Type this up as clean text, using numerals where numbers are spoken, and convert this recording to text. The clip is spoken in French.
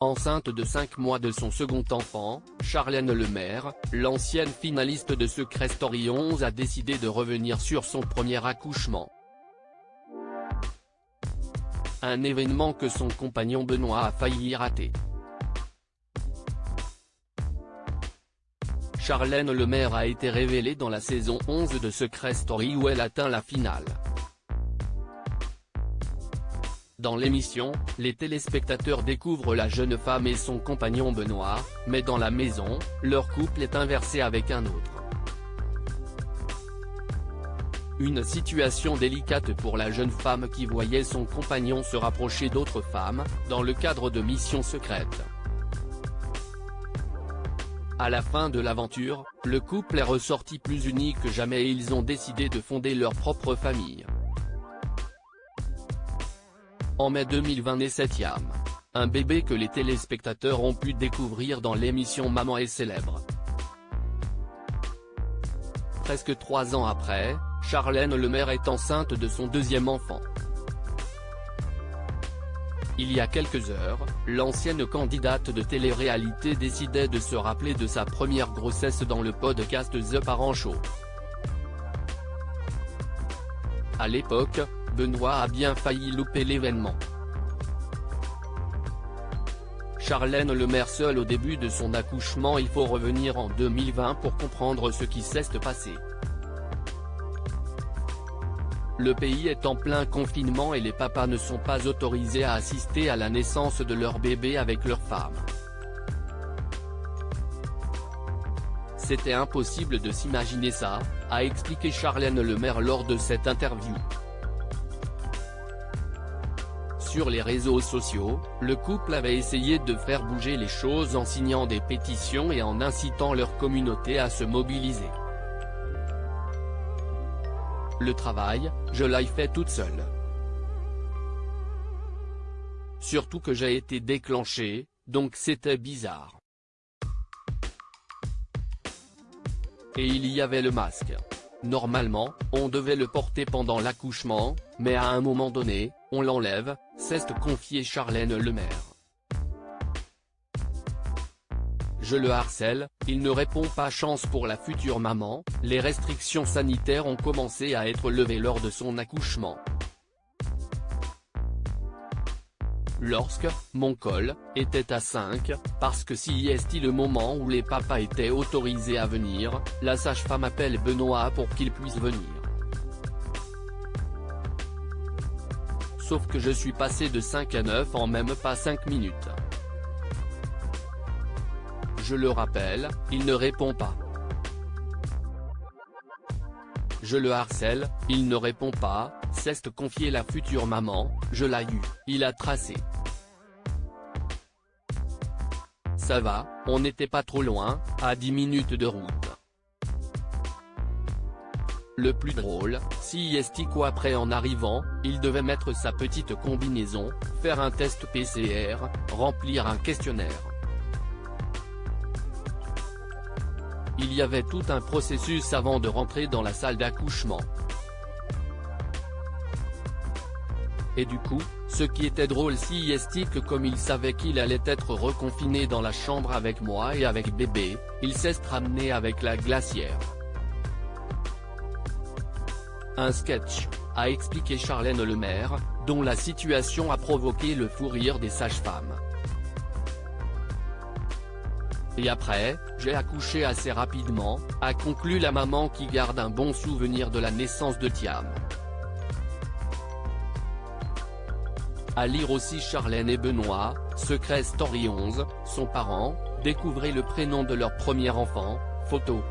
Enceinte de 5 mois de son second enfant, Charlène Lemaire, l'ancienne finaliste de Secret Story 11 a décidé de revenir sur son premier accouchement. Un événement que son compagnon Benoît a failli rater. Charlène Lemaire a été révélée dans la saison 11 de Secret Story où elle atteint la finale. Dans l'émission, les téléspectateurs découvrent la jeune femme et son compagnon Benoît, mais dans la maison, leur couple est inversé avec un autre. Une situation délicate pour la jeune femme qui voyait son compagnon se rapprocher d'autres femmes, dans le cadre de missions secrètes. À la fin de l'aventure, le couple est ressorti plus uni que jamais et ils ont décidé de fonder leur propre famille. En mai 2020 naît Septième, un bébé que les téléspectateurs ont pu découvrir dans l'émission Maman est célèbre. Presque 3 ans après, Charlène Lemaire est enceinte de son deuxième enfant. Il y a quelques heures, l'ancienne candidate de télé-réalité décidait de se rappeler de sa première grossesse dans le podcast The Parent Show. À l'époque, Benoît a bien failli louper l'événement. Charlène Lemaire seule au début de son accouchement. Il faut revenir en 2020 pour comprendre ce qui s'est passé. Le pays est en plein confinement et les papas ne sont pas autorisés à assister à la naissance de leur bébé avec leur femme. C'était impossible de s'imaginer ça, a expliqué Charlène Lemaire lors de cette interview. Sur les réseaux sociaux, le couple avait essayé de faire bouger les choses en signant des pétitions et en incitant leur communauté à se mobiliser. Le travail, je l'ai fait toute seule. Surtout que j'ai été déclenchée, donc c'était bizarre. Et il y avait le masque. Normalement, on devait le porter pendant l'accouchement, mais à un moment donné, on l'enlève, s'est confiée Charlène Lemaire. Je le harcèle, il ne répond pas. Chance pour la future maman, les restrictions sanitaires ont commencé à être levées lors de son accouchement. Lorsque mon col était à 5, parce que si est le moment où les papas étaient autorisés à venir, la sage-femme appelle Benoît pour qu'il puisse venir. Sauf que je suis passé de 5 à 9 en même pas 5 minutes. Je le rappelle, il ne répond pas. Je le harcèle, il ne répond pas, s'est confié la future maman, je l'ai eu, il a tracé. Ça va, on n'était pas trop loin, à 10 minutes de route. Le plus drôle, si est qu'après en arrivant, il devait mettre sa petite combinaison, faire un test PCR, remplir un questionnaire. Il y avait tout un processus avant de rentrer dans la salle d'accouchement. Et du coup, ce qui était drôle si est que comme il savait qu'il allait être reconfiné dans la chambre avec moi et avec bébé, il s'est ramené avec la glacière. Un sketch, a expliqué Charlène Lemaire, dont la situation a provoqué le fou rire des sages-femmes. Et après, j'ai accouché assez rapidement, a conclu la maman qui garde un bon souvenir de la naissance de Thiam. À lire aussi Charlène et Benoît, Secret Story 11, sont parents, découvrez le prénom de leur premier enfant, photo.